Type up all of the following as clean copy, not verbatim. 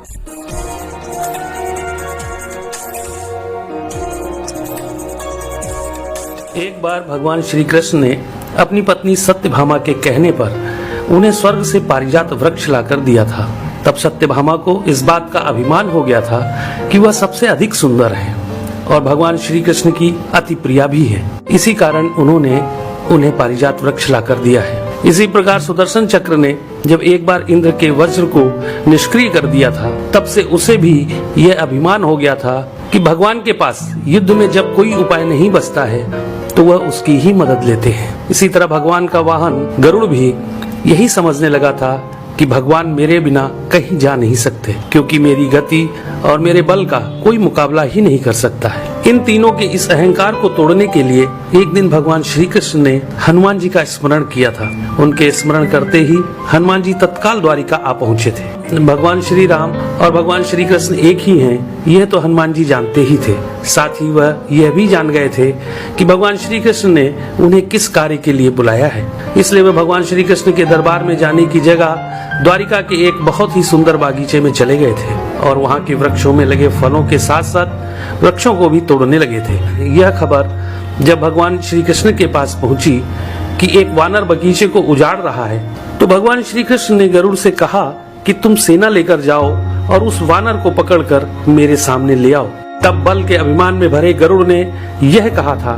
एक बार भगवान श्री कृष्ण ने अपनी पत्नी सत्यभामा के कहने पर उन्हें स्वर्ग से पारिजात वृक्ष लाकर दिया था। तब सत्यभामा को इस बात का अभिमान हो गया था कि वह सबसे अधिक सुंदर है और भगवान श्री कृष्ण की अति प्रिया भी है। इसी कारण उन्होंने उन्हें पारिजात वृक्ष लाकर दिया है। इसी प्रकार सुदर्शन चक्र ने जब एक बार इंद्र के वज्र को निष्क्रिय कर दिया था, तब से उसे भी यह अभिमान हो गया था कि भगवान के पास युद्ध में जब कोई उपाय नहीं बचता है तो वह उसकी ही मदद लेते हैं। इसी तरह भगवान का वाहन गरुड़ भी यही समझने लगा था कि भगवान मेरे बिना कहीं जा नहीं सकते, क्योंकि मेरी गति और मेरे बल का कोई मुकाबला ही नहीं कर सकता है। इन तीनों के इस अहंकार को तोड़ने के लिए एक दिन भगवान श्री कृष्ण ने हनुमान जी का स्मरण किया था। उनके स्मरण करते ही हनुमान जी तत्काल द्वारिका आ पहुँचे थे। भगवान श्री राम और भगवान श्री कृष्ण एक ही हैं, यह तो हनुमान जी जानते ही थे। साथ ही वह यह भी जान गए थे कि भगवान श्री कृष्ण ने उन्हें किस कार्य के लिए बुलाया है। इसलिए वह भगवान श्री कृष्ण के दरबार में जाने की जगह द्वारिका के एक बहुत ही सुंदर बागीचे में चले गए थे और वहाँ के वृक्षों में लगे फलों के साथ साथ वृक्षों को भी तोड़ने लगे थे। यह खबर जब भगवान श्री कृष्ण के पास पहुंची कि एक वानर बगीचे को उजाड़ रहा है, तो भगवान श्री कृष्ण ने गरुड़ से कहा कि तुम सेना लेकर जाओ और उस वानर को पकड़कर मेरे सामने ले आओ। तब बल के अभिमान में भरे गरुड़ ने यह कहा था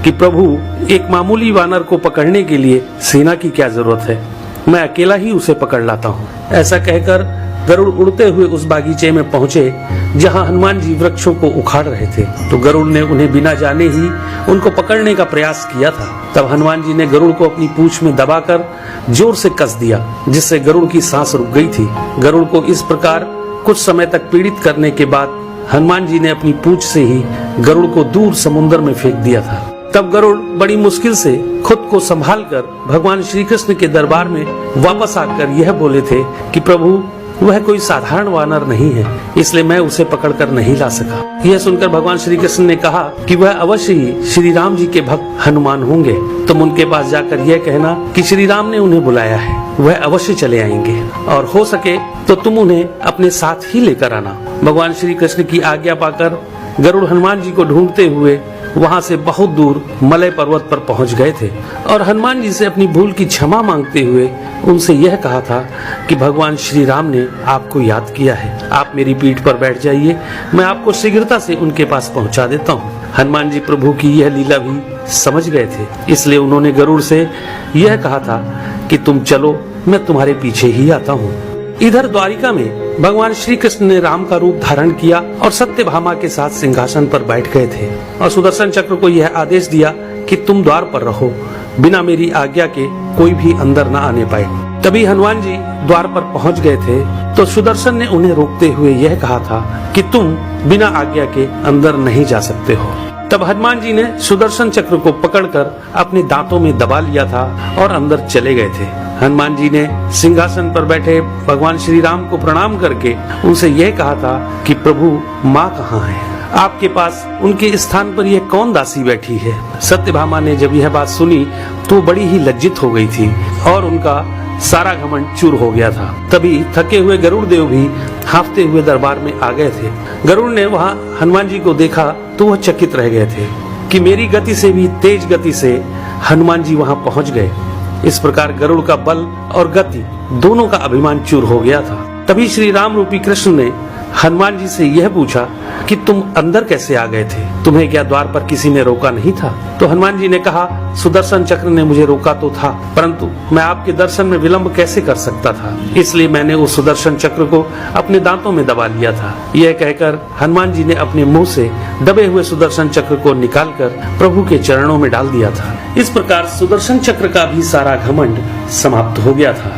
कि प्रभु, एक मामूली वानर को पकड़ने के लिए सेना की क्या जरूरत है, मैं अकेला ही उसे पकड़ लाता हूँ। ऐसा कहकर गरुड़ उड़ते हुए उस बागीचे में पहुँचे जहाँ हनुमान जी वृक्षों को उखाड़ रहे थे। तो गरुड़ ने उन्हें बिना जाने ही उनको पकड़ने का प्रयास किया था। तब हनुमान जी ने गरुड़ को अपनी पूंछ में दबाकर जोर से कस दिया, जिससे गरुड़ की सांस रुक गई थी। गरुड़ को इस प्रकार कुछ समय तक पीड़ित करने के बाद हनुमान जी ने अपनी पूंछ से ही गरुड़ को दूर समुद्र में फेंक दिया था। तब गरुड़ बड़ी मुश्किल से खुद को संभालकर भगवान श्री कृष्ण के दरबार में वापस आकर यह बोले थे कि प्रभु, वह कोई साधारण वानर नहीं है, इसलिए मैं उसे पकड़कर नहीं ला सका। यह सुनकर भगवान श्री कृष्ण ने कहा कि वह अवश्य ही श्री राम जी के भक्त हनुमान होंगे। तुम उनके पास जाकर यह कहना कि श्री राम ने उन्हें बुलाया है, वह अवश्य चले आएंगे और हो सके तो तुम उन्हें अपने साथ ही लेकर आना। भगवान श्री कृष्ण की आज्ञा पाकर गरुड़ हनुमान जी को ढूंढते हुए वहाँ से बहुत दूर मलय पर्वत पर पहुँच गए थे और हनुमान जी से अपनी भूल की क्षमा मांगते हुए उनसे यह कहा था कि भगवान श्री राम ने आपको याद किया है, आप मेरी पीठ पर बैठ जाइए, मैं आपको शीघ्रता से उनके पास पहुँचा देता हूँ। हनुमान जी प्रभु की यह लीला भी समझ गए थे, इसलिए उन्होंने गरुड़ से यह कहा था कि तुम चलो, मैं तुम्हारे पीछे ही आता हूँ। इधर द्वारिका में भगवान श्री कृष्ण ने राम का रूप धारण किया और सत्यभामा के साथ सिंहासन पर बैठ गए थे और सुदर्शन चक्र को यह आदेश दिया कि तुम द्वार पर रहो, बिना मेरी आज्ञा के कोई भी अंदर न आने पाए। तभी हनुमान जी द्वार पर पहुंच गए थे तो सुदर्शन ने उन्हें रोकते हुए यह कहा था कि तुम बिना आज्ञा के अंदर नहीं जा सकते हो। तब हनुमान जी ने सुदर्शन चक्र को पकड़कर अपने दांतों में दबा लिया था और अंदर चले गए थे। हनुमान जी ने सिंहासन पर बैठे भगवान श्री राम को प्रणाम करके उनसे यह कहा था कि प्रभु, माँ कहाँ है? आपके पास उनके स्थान पर यह कौन दासी बैठी है? सत्यभामा ने जब यह बात सुनी तो बड़ी ही लज्जित हो गई थी और उनका सारा घमंड चूर हो गया था। तभी थके हुए गरुड़ देव भी हांफते हुए दरबार में आ गए थे। गरुड़ ने वहाँ हनुमान जी को देखा तो वह चकित रह गए थे कि मेरी गति से भी तेज गति से हनुमान जी वहाँ पहुँच गए। इस प्रकार गरुड़ का बल और गति दोनों का अभिमान चूर हो गया था। तभी श्री राम रूपी कृष्ण ने हनुमान जी से यह पूछा कि तुम अंदर कैसे आ गए थे? तुम्हें क्या द्वार पर किसी ने रोका नहीं था? तो हनुमान जी ने कहा, सुदर्शन चक्र ने मुझे रोका तो था, परंतु मैं आपके दर्शन में विलंब कैसे कर सकता था, इसलिए मैंने उस सुदर्शन चक्र को अपने दांतों में दबा लिया था। यह कहकर हनुमान जी ने अपने मुंह से दबे हुए सुदर्शन चक्र को निकालकर प्रभु के चरणों में डाल दिया था। इस प्रकार सुदर्शन चक्र का भी सारा घमंड समाप्त हो गया था।